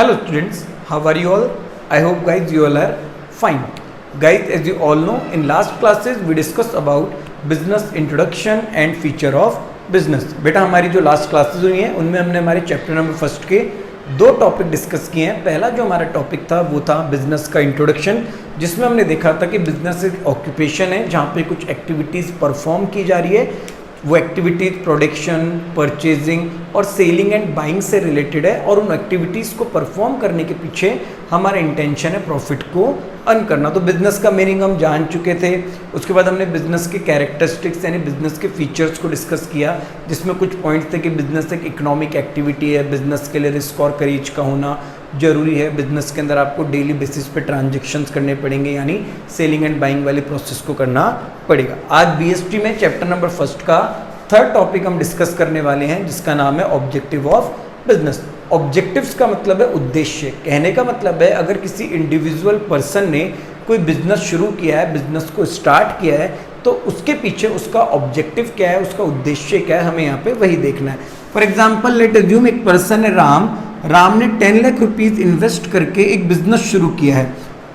Hello students, how are you all? I hope guys you all are fine. Guys, as you all know, in last classes we discussed about business introduction and feature of business. बेटा हमारी जो last classes हुई हैं उनमें हमने हमारे chapter number first के दो टॉपिक डिस्कस किए हैं। पहला जो हमारा टॉपिक था वो था बिजनेस का इंट्रोडक्शन, जिसमें हमने देखा था कि बिजनेस एक ऑक्यूपेशन है जहाँ पे कुछ एक्टिविटीज़ परफॉर्म की जा रही है। वो एक्टिविटीज़ प्रोडक्शन, परचेजिंग और सेलिंग एंड बाइंग से रिलेटेड है और उन एक्टिविटीज़ को परफॉर्म करने के पीछे हमारा इंटेंशन है प्रॉफिट को अर्न करना। तो बिजनेस का मीनिंग हम जान चुके थे। उसके बाद हमने बिजनेस के कैरेक्टरिस्टिक्स यानी बिजनेस के फीचर्स को डिस्कस किया, जिसमें कुछ पॉइंट्स थे कि बिजनेस एक इकोनॉमिक एक्टिविटी है, बिजनेस के लिए रिस्क और करेज का होना जरूरी है, बिजनेस के अंदर आपको डेली बेसिस पे ट्रांजैक्शंस करने पड़ेंगे यानी सेलिंग एंड बाइंग वाले प्रोसेस को करना पड़ेगा। आज बीएसटी में चैप्टर नंबर फर्स्ट का थर्ड टॉपिक हम डिस्कस करने वाले हैं, जिसका नाम है ऑब्जेक्टिव ऑफ बिजनेस। ऑब्जेक्टिव्स का मतलब है उद्देश्य। कहने का मतलब है अगर किसी इंडिविजुअल पर्सन ने कोई बिजनेस शुरू किया है, बिजनेस को स्टार्ट किया है, तो उसके पीछे उसका ऑब्जेक्टिव क्या है, उसका उद्देश्य क्या है, हमें यहाँ पे वही देखना है। फॉर एग्जाम्पल लेट अज्यूम एक पर्सन है राम ने 10 लाख रुपीज इन्वेस्ट करके एक बिजनेस शुरू किया है।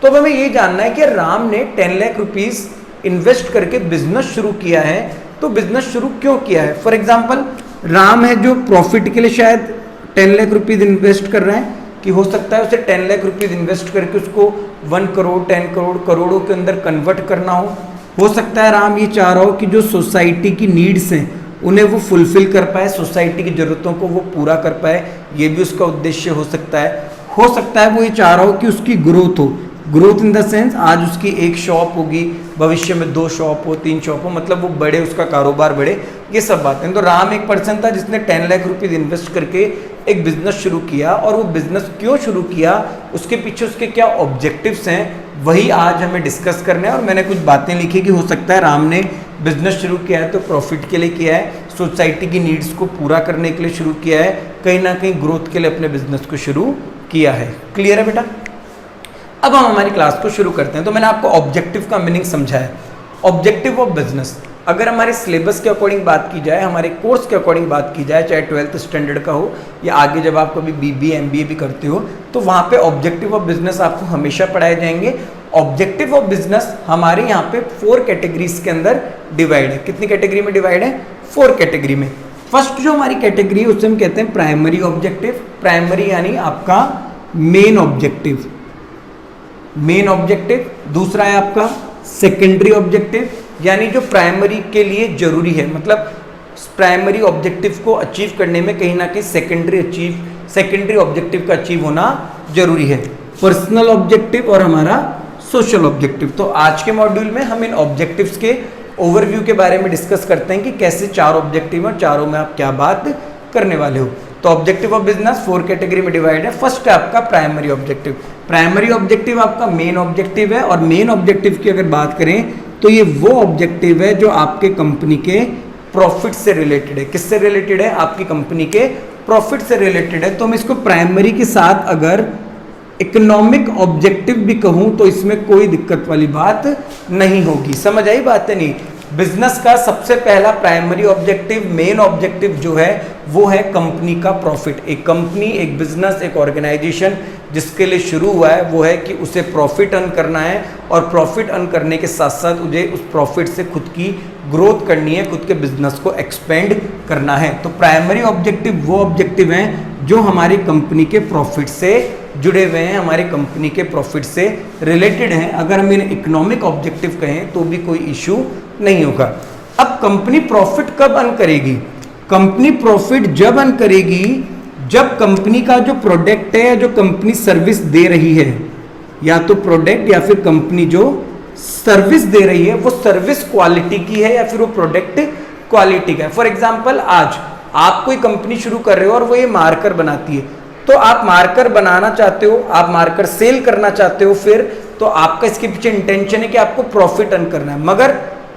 तो अब हमें ये जानना है कि राम ने 10 लाख रुपीज इन्वेस्ट करके बिजनेस शुरू किया है, तो बिजनेस शुरू क्यों किया है। फॉर एग्जाम्पल राम है जो प्रॉफिट के लिए शायद 10 लाख रुपीज इन्वेस्ट कर रहे हैं, कि हो सकता है उसे 10 लाख रुपीज इन्वेस्ट करके उसको 1 करोड़ 10 करोड़ करोड़ों के अंदर कन्वर्ट करना हो सकता है राम ये चाह रहा हो कि जो सोसाइटी की नीड्स हैं उन्हें वो फुलफिल कर पाए, सोसाइटी की ज़रूरतों को वो पूरा कर पाए, ये भी उसका उद्देश्य हो सकता है वो ये चाह रहा हो कि उसकी ग्रोथ हो, ग्रोथ इन द सेंस आज उसकी एक शॉप होगी, भविष्य में 2 शॉप हो, 3 शॉप हो, मतलब वो बढ़े, उसका कारोबार बढ़े, ये सब बातें। तो राम एक पर्सन था जिसने 10 लाख रुपीज इन्वेस्ट करके एक बिजनेस शुरू किया, और वो बिजनेस क्यों शुरू किया, उसके पीछे उसके क्या ऑब्जेक्टिव्स हैं, वही आज हमें डिस्कस करना है। और मैंने कुछ बातें लिखी कि हो सकता है राम ने बिजनेस शुरू किया है तो प्रॉफिट के लिए किया है, सोसाइटी की नीड्स को पूरा करने के लिए शुरू किया है, कहीं ना कहीं ग्रोथ के लिए अपने बिजनेस को शुरू किया है। क्लियर है बेटा। अब हम हमारी क्लास को शुरू करते हैं। तो मैंने आपको ऑब्जेक्टिव का मीनिंग समझाया। ऑब्जेक्टिव ऑफ बिजनेस अगर हमारे सिलेबस के अकॉर्डिंग बात की जाए, हमारे कोर्स के अकॉर्डिंग बात की जाए, चाहे 12th स्टैंडर्ड का हो या आगे जब आप कभी बीबीए एमबीए भी करते हो, तो वहाँ पे ऑब्जेक्टिव ऑफ बिजनेस आपको हमेशा पढ़ाए जाएंगे। ऑब्जेक्टिव ऑफ बिजनेस हमारे यहाँ पे 4 कैटेगरीज के अंदर डिवाइड है। कितनी कैटेगरी में डिवाइड है? 4 कैटेगरी में। फर्स्ट जो हमारी कैटेगरी है उसे हम कहते हैं प्राइमरी ऑब्जेक्टिव। प्राइमरी यानी आपका मेन ऑब्जेक्टिव, मेन ऑब्जेक्टिव। दूसरा है आपका सेकेंडरी ऑब्जेक्टिव, यानी जो प्राइमरी के लिए जरूरी है, मतलब प्राइमरी ऑब्जेक्टिव को अचीव करने में कहीं ना कहीं सेकेंडरी ऑब्जेक्टिव का अचीव होना जरूरी है। पर्सनल ऑब्जेक्टिव और हमारा सोशल ऑब्जेक्टिव। तो आज के मॉड्यूल में हम इन ऑब्जेक्टिव्स के ओवरव्यू के बारे में डिस्कस करते हैं कि कैसे 4 ऑब्जेक्टिव और चारों में आप क्या बात करने वाले हो। तो ऑब्जेक्टिव ऑफ बिजनेस 4 कैटेगरी में डिवाइड है। फर्स्ट है आपका प्राइमरी ऑब्जेक्टिव। प्राइमरी ऑब्जेक्टिव आपका मेन ऑब्जेक्टिव है, और मेन ऑब्जेक्टिव की अगर बात करें तो ये वो ऑब्जेक्टिव है जो आपके कंपनी के प्रॉफिट से रिलेटेड है। किससे रिलेटेड है? आपकी कंपनी के प्रॉफिट से रिलेटेड है। तो मैं इसको प्राइमरी के साथ अगर इकोनॉमिक ऑब्जेक्टिव भी कहूं तो इसमें कोई दिक्कत वाली बात नहीं होगी। समझ आई बात नहीं? बिजनेस का सबसे पहला प्राइमरी ऑब्जेक्टिव, मेन ऑब्जेक्टिव जो है वो है कंपनी का प्रॉफिट। एक कंपनी, एक बिजनेस, एक ऑर्गेनाइजेशन जिसके लिए शुरू हुआ है वो है कि उसे प्रॉफिट अर्न करना है, और प्रॉफिट अर्न करने के साथ साथ मुझे उस प्रॉफिट से खुद की ग्रोथ करनी है, खुद के बिजनेस को एक्सपेंड करना है। तो प्राइमरी ऑब्जेक्टिव वो ऑब्जेक्टिव हैं जो हमारी कंपनी के प्रॉफिट से जुड़े हुए हैं, हमारी कंपनी के प्रॉफिट से रिलेटेड हैं। अगर हम इन्हें इकोनॉमिक ऑब्जेक्टिव कहें तो भी कोई इशू नहीं होगा। अब कंपनी प्रॉफिट कब अर्न करेगी? कंपनी प्रॉफिट जब अर्न करेगी जब कंपनी का जो प्रोडक्ट है, जो कंपनी सर्विस दे रही है, या तो प्रोडक्ट या फिर कंपनी जो सर्विस दे रही है वो सर्विस क्वालिटी की है या फिर वो प्रोडक्ट क्वालिटी का है। फॉर एग्जाम्पल आज आप कोई कंपनी शुरू कर रहे हो और वो ये मार्कर बनाती है, तो आप मार्कर बनाना चाहते हो, आप मार्कर सेल करना चाहते हो, फिर तो आपका इसके पीछे इंटेंशन है कि आपको प्रॉफिट अर्न करना है। मगर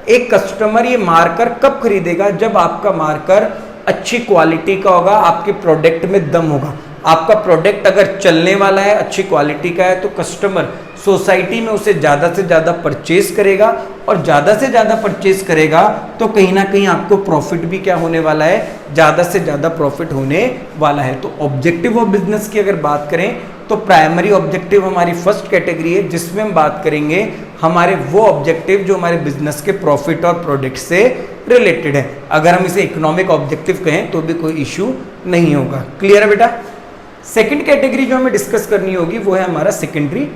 एक कस्टमर ये मार्कर कब खरीदेगा? जब आपका मार्कर अच्छी क्वालिटी का होगा, आपके प्रोडक्ट में दम होगा। आपका प्रोडक्ट अगर चलने वाला है, अच्छी क्वालिटी का है, तो कस्टमर सोसाइटी में उसे ज़्यादा से ज़्यादा परचेज करेगा, और ज़्यादा से ज़्यादा परचेज करेगा तो कहीं ना कहीं आपको प्रॉफिट भी क्या होने वाला है? ज़्यादा से ज़्यादा प्रॉफिट होने वाला है। तो ऑब्जेक्टिव ऑफ बिजनेस की अगर बात करें तो प्राइमरी ऑब्जेक्टिव हमारी फर्स्ट कैटेगरी है, जिसमें हम बात करेंगे हमारे वो ऑब्जेक्टिव जो हमारे बिजनेस के प्रॉफिट और प्रोडक्ट से रिलेटेड है। अगर हम इसे इकोनॉमिक ऑब्जेक्टिव कहें तो भी कोई इश्यू नहीं होगा। क्लियर है बेटा? सेकंड कैटेगरी जो हमें डिस्कस करनी होगी वो है हमारा सेकेंडरी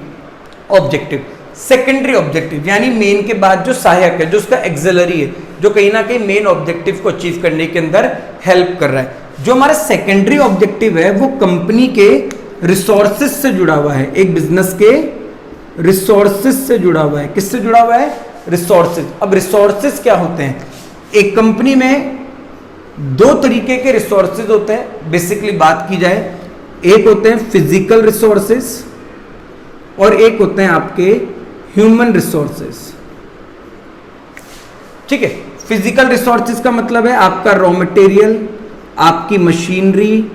ऑब्जेक्टिव। सेकेंडरी ऑब्जेक्टिव यानी मेन के बाद जो सहायक है, जो उसका एक्सिलरी है, जो कहीं ना कहीं मेन ऑब्जेक्टिव को अचीव करने के अंदर हेल्प कर रहा है। जो हमारा सेकेंडरी ऑब्जेक्टिव है वो कंपनी के रिसोर्सेज से जुड़ा हुआ है, एक बिजनेस के रिसोर्सेज से जुड़ा हुआ है। किससे जुड़ा हुआ है? रिसोर्सेज। अब रिसोर्सेज क्या होते हैं? एक कंपनी में दो तरीके के रिसोर्सेज होते हैं, बेसिकली बात की जाए। एक होते हैं फिजिकल रिसोर्सेज और एक होते हैं आपके ह्यूमन रिसोर्सेज। ठीक है, फिजिकल रिसोर्सेज का मतलब है आपका रॉ मटेरियल, आपकी मशीनरी,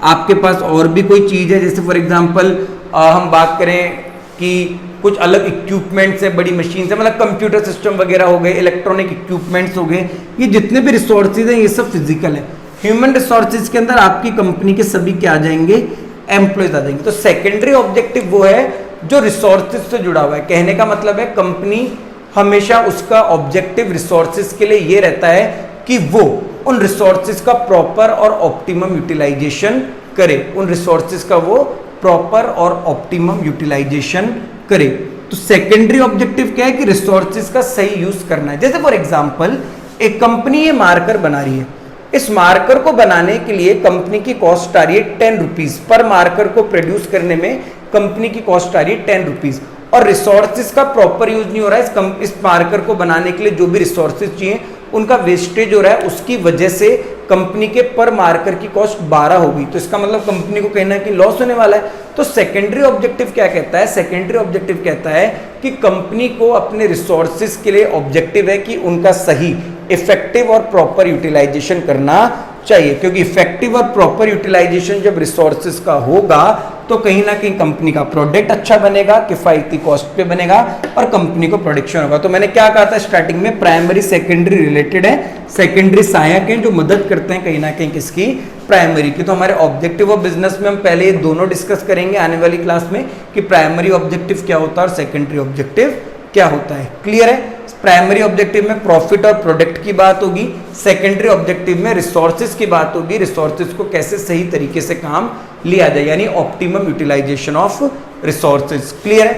आपके पास और भी कोई चीज है, जैसे फॉर एग्जांपल हम बात करें कि कुछ अलग इक्विपमेंट्स है, बड़ी मशीन है, मतलब कंप्यूटर सिस्टम वगैरह हो गए, इलेक्ट्रॉनिक इक्विपमेंट्स हो गए, ये जितने भी रिसोर्सेज हैं ये सब फिजिकल है। ह्यूमन रिसोर्सेज के अंदर आपकी कंपनी के सभी क्या आ जाएंगे? एम्प्लॉयज आ जाएंगे। तो सेकेंडरी ऑब्जेक्टिव वो है जो रिसोर्सेज से जुड़ा हुआ है। कहने का मतलब है कंपनी हमेशा उसका ऑब्जेक्टिव रिसोर्सेज के लिए ये रहता है कि वो उन रिसोर्सेज का प्रॉपर और ऑप्टिमम यूटिलाइजेशन करे, उन रिसोर्सेज का वो प्रॉपर और ऑप्टिमम यूटिलाइजेशन करे। तो सेकेंडरी ऑब्जेक्टिव क्या है कि रिसोर्सेज का सही यूज करना है। जैसे फॉर एग्जांपल एक कंपनी ये मार्कर बना रही है, इस मार्कर को बनाने के लिए कंपनी की कॉस्ट आ रही है 10 रुपीज पर मार्कर को प्रोड्यूस करने में कंपनी की कॉस्ट आ रही है 10 रुपीज, और रिसोर्सेज का प्रॉपर यूज नहीं हो रहा है। इस मार्कर को बनाने के लिए जो भी रिसोर्सेज चाहिए उनका वेस्टेज हो रहा है, उसकी वजह से कंपनी के पर मार्कर की कॉस्ट 12 होगी। तो इसका मतलब कंपनी को कहीं ना कहीं लॉस होने वाला है। तो सेकेंडरी ऑब्जेक्टिव क्या कहता है? सेकेंडरी ऑब्जेक्टिव कहता है कि कंपनी को अपने रिसोर्सेज के लिए ऑब्जेक्टिव है कि उनका सही इफेक्टिव और प्रॉपर यूटिलाइजेशन करना चाहिए, क्योंकि इफेक्टिव और प्रॉपर यूटिलाइजेशन जब रिसोर्सेज का होगा तो कहीं ना कहीं कंपनी का प्रोडक्ट अच्छा बनेगा, किफायती कॉस्ट पे बनेगा और कंपनी को प्रोडक्शन होगा। तो मैंने क्या कहा था स्टार्टिंग में, प्राइमरी सेकेंडरी रिलेटेड है, सेकेंडरी सहायक हैं जो मदद करते हैं कहीं ना कहीं किसकी? प्राइमरी की। तो हमारे ऑब्जेक्टिव ऑफ बिजनेस में हम पहले ये दोनों डिस्कस करेंगे आने वाली क्लास में कि प्राइमरी ऑब्जेक्टिव क्या होता है और सेकेंडरी ऑब्जेक्टिव क्या होता है। क्लियर है? प्राइमरी ऑब्जेक्टिव में प्रॉफिट और प्रोडक्ट की बात होगी, सेकेंडरी ऑब्जेक्टिव में रिसोर्सेज की बात होगी, रिसोर्सेज को कैसे सही तरीके से काम लिया जाए, यानी optimum utilization of resources. Clear है?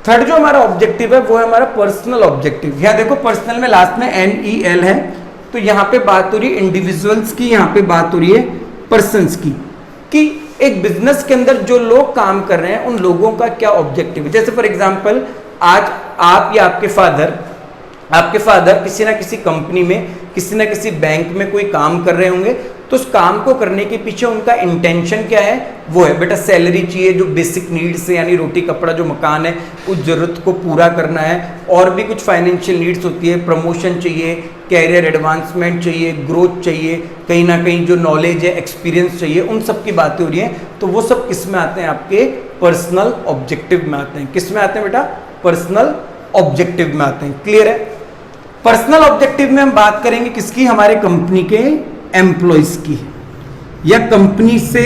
थर्ड जो हमारा ऑब्जेक्टिव है वो है हमारा पर्सनल ऑब्जेक्टिव। यहाँ देखो पर्सनल में लास्ट में NEL है, तो यहाँ पे बात हो रही है इंडिविजुअल्स की, यहाँ पे बात हो रही है पर्सन्स की, कि एक बिजनेस के अंदर जो लोग काम कर रहे हैं उन लोगों का क्या ऑब्जेक्टिव है। जैसे फॉर एग्जांपल आज आप या आपके फादर किसी ना किसी कंपनी में, किसी ना किसी बैंक में कोई काम कर रहे होंगे, तो उस काम को करने के पीछे उनका इंटेंशन क्या है? वो है बेटा सैलरी चाहिए, जो बेसिक नीड्स है यानी रोटी कपड़ा जो मकान है उस जरूरत को पूरा करना है, और भी कुछ फाइनेंशियल नीड्स होती है, प्रमोशन चाहिए, कैरियर एडवांसमेंट चाहिए, ग्रोथ चाहिए, कहीं ना कहीं जो नॉलेज है, एक्सपीरियंस चाहिए, उन सब की बातें हो रही हैं। तो वो सब किस में आते हैं? आपके पर्सनल ऑब्जेक्टिव में आते हैं। किस में आते हैं बेटा? पर्सनल ऑब्जेक्टिव में आते हैं। क्लियर है? पर्सनल ऑब्जेक्टिव में हम बात करेंगे किसकी? हमारे कंपनी के एम्प्लॉयज की, या कंपनी से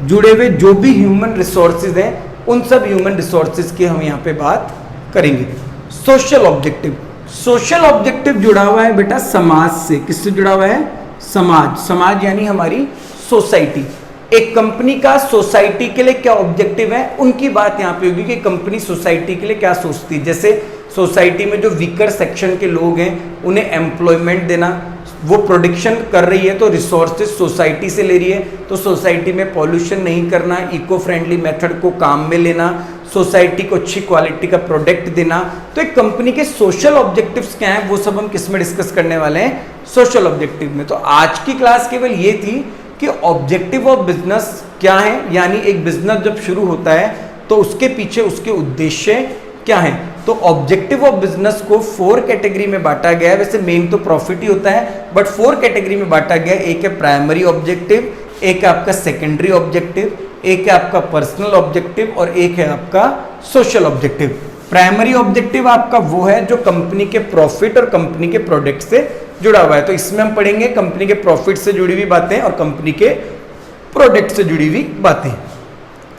जुड़े हुए जो भी ह्यूमन रिसोर्सेज हैं उन सब ह्यूमन रिसोर्सेज की हम यहाँ पे बात करेंगे। सोशल ऑब्जेक्टिव, सोशल ऑब्जेक्टिव जुड़ा हुआ है बेटा समाज से। किससे जुड़ा हुआ है? समाज। समाज यानी हमारी सोसाइटी। एक कंपनी का सोसाइटी के लिए क्या ऑब्जेक्टिव है उनकी बात यहाँ पे होगी कि कंपनी सोसाइटी के लिए क्या सोचती है। जैसे सोसाइटी में जो वीकर सेक्शन के लोग हैं उन्हें एम्प्लॉयमेंट देना, वो प्रोडक्शन कर रही है तो रिसोर्सेज सोसाइटी से ले रही है, तो सोसाइटी में पॉल्यूशन नहीं करना, इको फ्रेंडली मेथड को काम में लेना, सोसाइटी को अच्छी क्वालिटी का प्रोडक्ट देना। तो एक कंपनी के सोशल ऑब्जेक्टिव्स क्या हैं वो सब हम किस में डिस्कस करने वाले हैं? सोशल ऑब्जेक्टिव में। तो आज की क्लास केवल ये थी कि ऑब्जेक्टिव ऑफ बिजनेस क्या है, यानी एक बिजनेस जब शुरू होता है तो उसके पीछे उसके उद्देश्य क्या है। तो ऑब्जेक्टिव ऑफ बिजनेस को 4 कैटेगरी में बांटा गया है। वैसे मेन तो प्रॉफिट ही होता है, बट 4 कैटेगरी में बांटा गया है। एक है प्राइमरी ऑब्जेक्टिव, एक है आपका सेकेंडरी ऑब्जेक्टिव, एक है आपका पर्सनल ऑब्जेक्टिव और एक है आपका सोशल ऑब्जेक्टिव। प्राइमरी ऑब्जेक्टिव आपका वो है जो कंपनी के प्रॉफिट और कंपनी के प्रोडक्ट से जुड़ा हुआ है। तो इसमें हम पढ़ेंगे कंपनी के प्रॉफिट से जुड़ी हुई बातें और कंपनी के प्रोडक्ट से जुड़ी हुई बातें।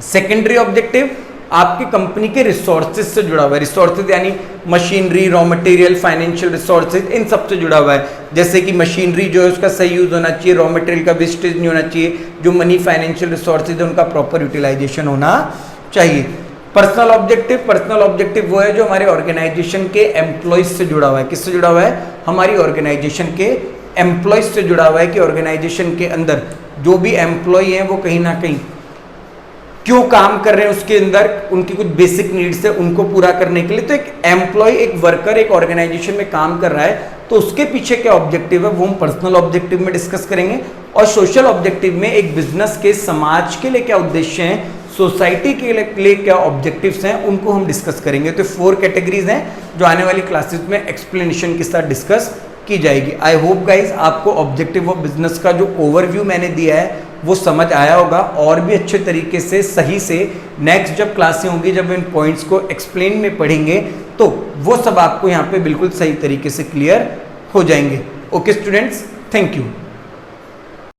सेकेंडरी ऑब्जेक्टिव आपकी कंपनी के रिसोर्सेज से जुड़ा हुआ है, रिसोर्सेज यानी machinery, raw material, financial resources, इन सब से जुड़ा हुआ है। जैसे कि मशीनरी जो है उसका सही यूज होना चाहिए, रॉ मटेरियल का वेस्टेज नहीं होना चाहिए, जो मनी फाइनेंशियल रिसोर्सेज है उनका प्रॉपर यूटिलाइजेशन होना चाहिए। पर्सनल ऑब्जेक्टिव वो है जो हमारे ऑर्गेनाइजेशन के एम्प्लॉयज से जुड़ा हुआ है। किससे जुड़ा हुआ है? हमारी ऑर्गेनाइजेशन के एम्प्लॉयज से जुड़ा हुआ है कि ऑर्गेनाइजेशन के अंदर जो भी एम्प्लॉय हैं वो कहीं ना कहीं क्यों काम कर रहे हैं, उसके अंदर उनकी कुछ बेसिक नीड्स है उनको पूरा करने के लिए। तो एक एम्प्लॉय, एक वर्कर एक ऑर्गेनाइजेशन में काम कर रहा है तो उसके पीछे क्या ऑब्जेक्टिव है वो हम पर्सनल ऑब्जेक्टिव में डिस्कस करेंगे। और सोशल ऑब्जेक्टिव में एक बिजनेस के, समाज के लिए क्या उद्देश्य हैं, सोसाइटी के लिए क्या ऑब्जेक्टिव्स हैं, उनको हम डिस्कस करेंगे। तो 4 कैटेगरीज हैं जो आने वाली क्लासेस में एक्सप्लेनेशन के साथ डिस्कस की जाएगी। आई होप गाइज आपको ऑब्जेक्टिव ऑफ बिजनेस का जो ओवरव्यू मैंने दिया है वो समझ आया होगा, और भी अच्छे तरीके से सही से नेक्स्ट जब क्लासें होंगी, जब इन पॉइंट्स को एक्सप्लेन में पढ़ेंगे तो वो सब आपको यहाँ पे बिल्कुल सही तरीके से क्लियर हो जाएंगे। Okay students, thank you.